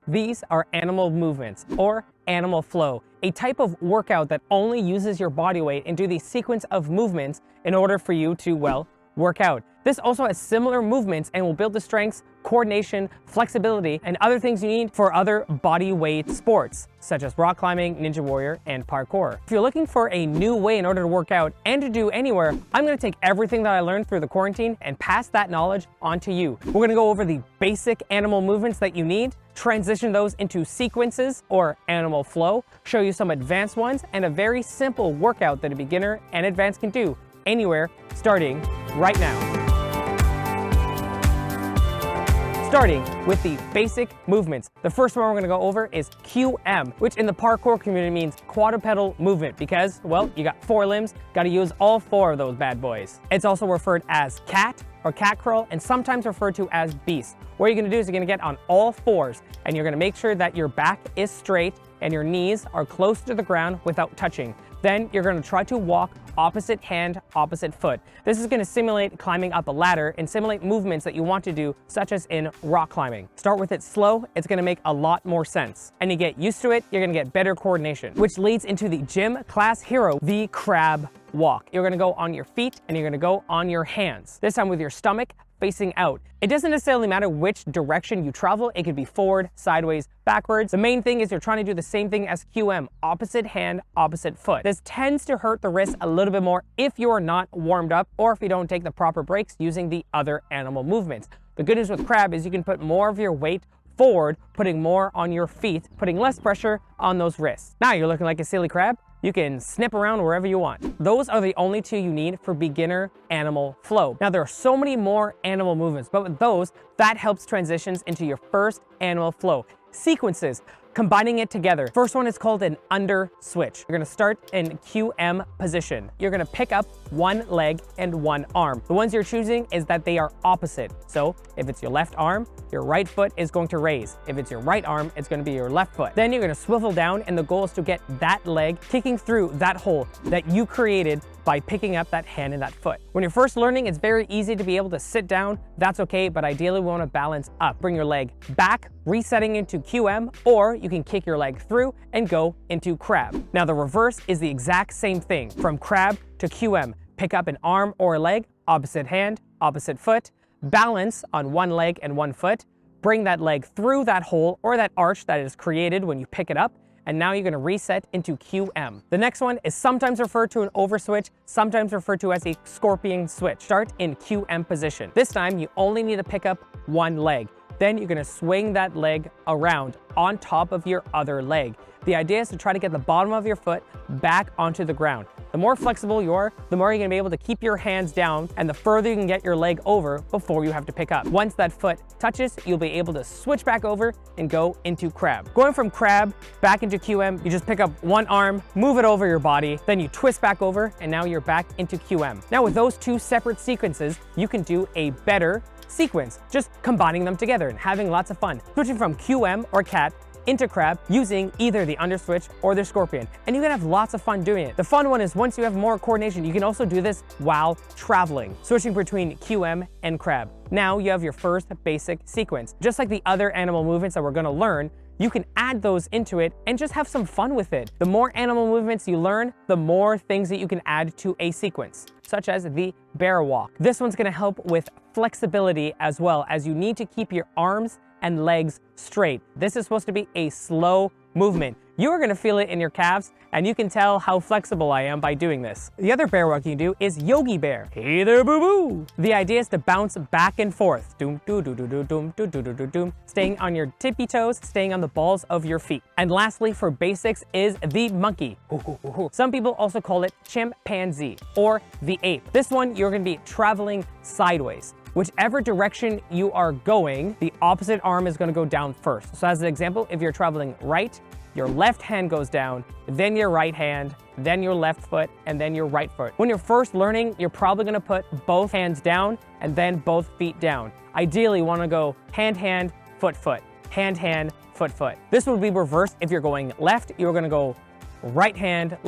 These are animal movements, or animal flow, a type of workout that only uses your body weight and do the sequence of movements in order for you to, well, work out. This also has similar movements and will build the strengths, coordination, flexibility, and other things you need for other body weight sports, such as rock climbing, ninja warrior, and parkour. If you're looking for a new way in order to work out and to do anywhere, I'm gonna take everything that I learned through the quarantine and pass that knowledge on to you. We're gonna go over the basic animal movements that you need, transition those into sequences or animal flow, show you some advanced ones, and a very simple workout that a beginner and advanced can do anywhere, starting right now. Starting with the basic movements. The first one we're gonna go over is QM, which in the parkour community means quadrupedal movement because, well, you got 4 limbs, gotta use all 4 of those bad boys. It's also referred as cat or cat curl, and sometimes referred to as beast. What you're gonna do is you're gonna get on all 4s, and you're gonna make sure that your back is straight and your knees are close to the ground without touching. Then you're gonna try to walk opposite hand, opposite foot. This is gonna simulate climbing up a ladder and simulate movements that you want to do, such as in rock climbing. Start with it slow, it's gonna make a lot more sense. And you get used to it, you're gonna get better coordination, which leads into the gym class hero, the crab walk. You're gonna go on your feet and you're gonna go on your hands, this time with your stomach facing out. It doesn't necessarily matter which direction you travel. It could be forward, sideways, backwards. The main thing is you're trying to do the same thing as QM, opposite hand, opposite foot. This tends to hurt the wrist a little bit more if you're not warmed up or if you don't take the proper breaks using the other animal movements. The good news with crab is you can put more of your weight forward, putting more on your feet, putting less pressure on those wrists. Now you're looking like a silly crab. You can snip around wherever you want. Those are the only 2 you need for beginner animal flow. Now there are so many more animal movements, but with those, that helps transitions into your first animal flow. Sequences, combining it together. First one is called an under switch. You're gonna start in QM position. You're gonna pick up 1 leg and 1 arm. The ones you're choosing is that they are opposite. So if it's your left arm, your right foot is going to raise. If it's your right arm, it's gonna be your left foot. Then you're gonna swivel down, and the goal is to get that leg kicking through that hole that you created by picking up that hand and that foot. When you're first learning, it's very easy to be able to sit down. That's okay, but ideally we wanna balance up. Bring your leg back, resetting into QM, or you can kick your leg through and go into crab. Now the reverse is the exact same thing. From crab to QM, pick up an arm or a leg, opposite hand, opposite foot, balance on 1 leg and 1 foot, bring that leg through that hole or that arch that is created when you pick it up, and now you're gonna reset into QM. The next one is sometimes referred to an over switch, sometimes referred to as a scorpion switch. Start in QM position. This time you only need to pick up 1 leg. Then you're gonna swing that leg around on top of your other leg. The idea is to try to get the bottom of your foot back onto the ground. The more flexible you are, the more you're gonna be able to keep your hands down, and the further you can get your leg over before you have to pick up. Once that foot touches, you'll be able to switch back over and go into crab. Going from crab back into QM, you just pick up 1 arm, move it over your body, then you twist back over, and now you're back into QM. Now with those 2 separate sequences, you can do a better sequence, just combining them together and having lots of fun. Switching from QM or cat into crab using either the under switch or the scorpion, and you can have lots of fun doing it. The fun one is once you have more coordination, you can also do this while traveling, switching between QM and crab. Now you have your first basic sequence. Just like the other animal movements that we're gonna learn, you can add those into it and just have some fun with it. The more animal movements you learn, the more things that you can add to a sequence, such as the bear walk. This one's gonna help with flexibility as well, as you need to keep your arms and legs straight. This is supposed to be a slow movement. You are gonna feel it in your calves, and you can tell how flexible I am by doing this. The other bear walk you can do is Yogi Bear. Hey there, boo-boo! The idea is to bounce back and forth. Doom, doo, doo, doo, doo, doom, doo, doo, doo, doo, doom. Staying on your tippy toes, staying on the balls of your feet. And lastly, for basics, is the monkey. Some people also call it chimpanzee or the ape. This one, you're gonna be traveling sideways. Whichever direction you are going, the opposite arm is gonna go down first. So as an example, if you're traveling right, your left hand goes down, then your right hand, then your left foot, and then your right foot. When you're first learning, you're probably gonna put both hands down and then both feet down. Ideally, you wanna go hand, hand, foot, foot, hand, hand, foot, foot. This would be reversed if you're going left, you're gonna go right hand,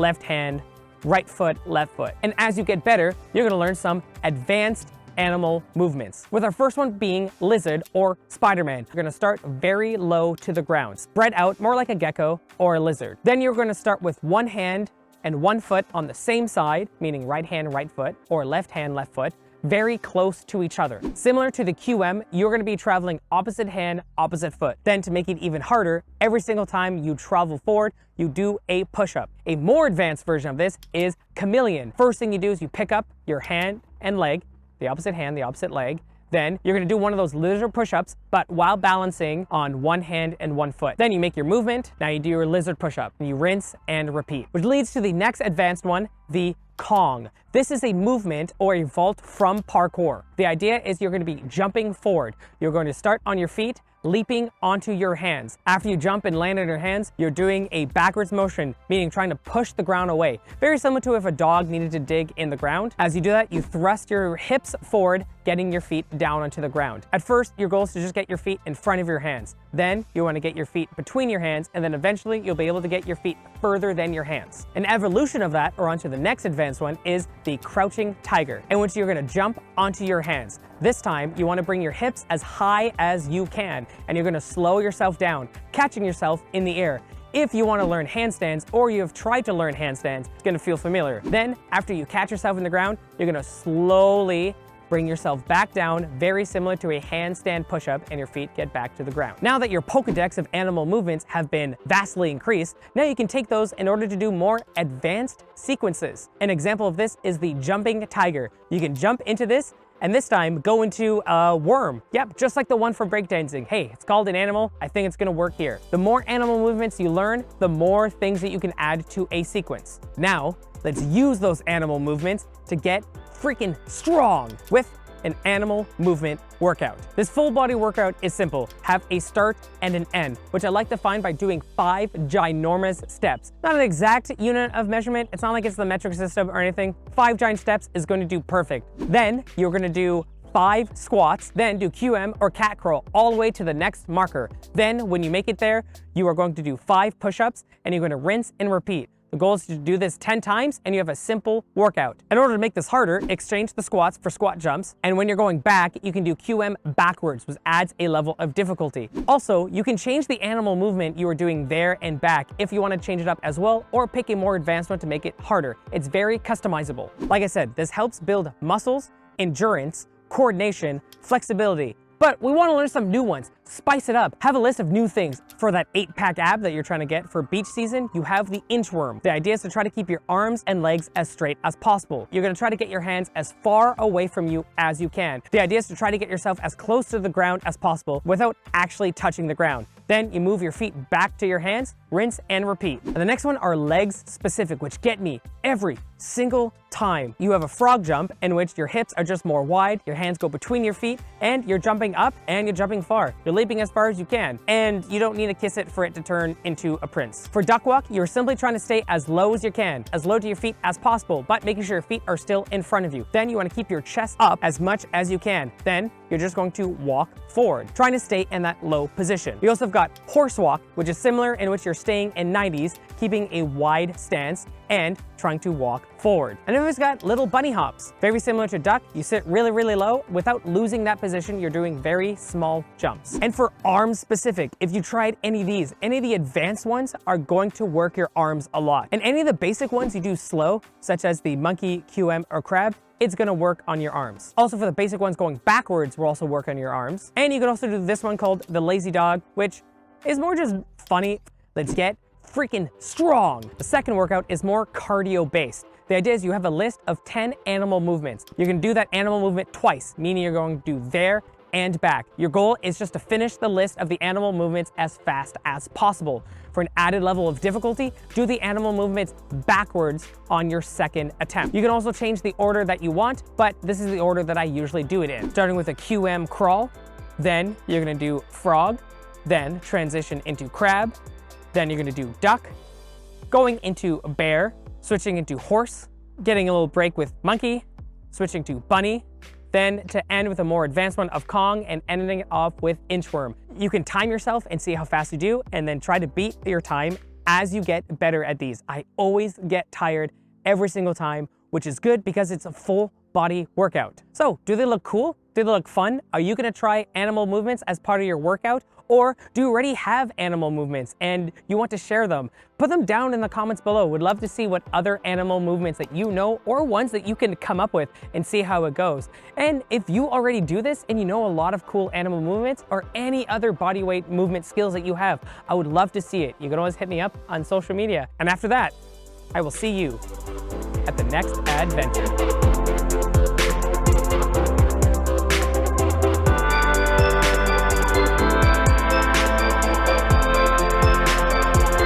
right foot, left foot. And as you get better, you're gonna learn some advanced animal movements, with our first one being lizard or Spider-Man. You're gonna start very low to the ground, spread out more like a gecko or a lizard. Then you're gonna start with one hand and one foot on the same side, meaning right hand, right foot, or left hand, left foot, very close to each other. Similar to the QM, you're gonna be traveling opposite hand, opposite foot. Then to make it even harder, every single time you travel forward, you do a push-up. A more advanced version of this is chameleon. First thing you do is you pick up your hand and leg, the opposite hand, the opposite leg. Then you're gonna do one of those lizard push-ups, but while balancing on one hand and one foot. Then you make your movement, now you do your lizard push-up, and you rinse and repeat. Which leads to the next advanced one, the Kong. This is a movement or a vault from parkour. The idea is you're gonna be jumping forward. You're going to start on your feet, leaping onto your hands. After you jump and land on your hands, you're doing a backwards motion, meaning trying to push the ground away. Very similar to if a dog needed to dig in the ground. As you do that, you thrust your hips forward, getting your feet down onto the ground. At first, your goal is to just get your feet in front of your hands. Then you want to get your feet between your hands, and then eventually you'll be able to get your feet further than your hands. An evolution of that, or onto the next advanced one, is the crouching tiger, in which you're going to jump onto your hands. This time, you want to bring your hips as high as you can, and you're going to slow yourself down, catching yourself in the air. If you want to learn handstands, or you have tried to learn handstands, it's going to feel familiar. Then, after you catch yourself in the ground, you're going to slowly bring yourself back down, very similar to a handstand push-up, and your feet get back to the ground. Now that your Pokedex of animal movements have been vastly increased, now you can take those in order to do more advanced sequences. An example of this is the jumping tiger. You can jump into this, and this time go into a worm. Yep, just like the one for breakdancing. Hey, it's called an animal. I think it's gonna work here. The more animal movements you learn, the more things that you can add to a sequence. Now, let's use those animal movements to get freaking strong with an animal movement workout. This full body workout is simple. Have a start and an end, which I like to find by doing 5 ginormous steps. Not an exact unit of measurement. It's not like it's the metric system or anything. 5 giant steps is going to do perfect. Then you're going to do 5 squats, then do QM or cat crawl all the way to the next marker. Then when you make it there, you are going to do 5 push-ups, and you're going to rinse and repeat. The goal is to do this 10 times, and you have a simple workout. In order to make this harder, exchange the squats for squat jumps, and when you're going back, you can do QM backwards, which adds a level of difficulty. Also, you can change the animal movement you are doing there and back if you want to change it up as well, or pick a more advanced one to make it harder. It's very customizable. Like I said, this helps build muscles, endurance, coordination, flexibility. But we want to learn some new ones. Spice it up. Have a list of new things. For that 8-pack ab that you're trying to get for beach season, you have the inchworm. The idea is to try to keep your arms and legs as straight as possible. You're going to try to get your hands as far away from you as you can. The idea is to try to get yourself as close to the ground as possible without actually touching the ground. Then you move your feet back to your hands, rinse and repeat. And the next one are legs specific, which get me every single time. You have a frog jump in which your hips are just more wide, your hands go between your feet, and you're jumping up and you're jumping far. You're leaping as far as you can, and you don't need to kiss it for it to turn into a prince. For duck walk, you're simply trying to stay as low as you can, as low to your feet as possible, but making sure your feet are still in front of you. Then you want to keep your chest up as much as you can. Then you're just going to walk forward, trying to stay in that low position. We also have got horse walk, which is similar, in which you're staying in 90s, keeping a wide stance and trying to walk forward. And then we've got little bunny hops. Very similar to duck, you sit really, really low. Without losing that position, you're doing very small jumps. And for arm specific, if you tried any of these, any of the advanced ones are going to work your arms a lot. And any of the basic ones you do slow, such as the monkey, QM, or crab, it's gonna work on your arms. Also for the basic ones going backwards will also work on your arms. And you can also do this one called the lazy dog, which is more just funny. Let's get freaking strong. The second workout is more cardio based. The idea is you have a list of 10 animal movements. You can do that animal movement twice, meaning you're going to do there and back. Your goal is just to finish the list of the animal movements as fast as possible. For an added level of difficulty, do the animal movements backwards on your second attempt. You can also change the order that you want, but this is the order that I usually do it in. Starting with a QM crawl, then you're gonna do frog, then transition into crab, then you're gonna do duck, going into bear, switching into horse, getting a little break with monkey, switching to bunny, then to end with a more advanced one of Kong and ending it off with inchworm. You can time yourself and see how fast you do, and then try to beat your time as you get better at these. I always get tired every single time, which is good because it's a full body workout. So, do they look cool? Do they look fun? Are you gonna try animal movements as part of your workout? Or do you already have animal movements and you want to share them? Put them down in the comments below. Would love to see what other animal movements that you know or ones that you can come up with and see how it goes. And if you already do this and you know a lot of cool animal movements or any other bodyweight movement skills that you have, I would love to see it. You can always hit me up on social media. And after that, I will see you at the next adventure.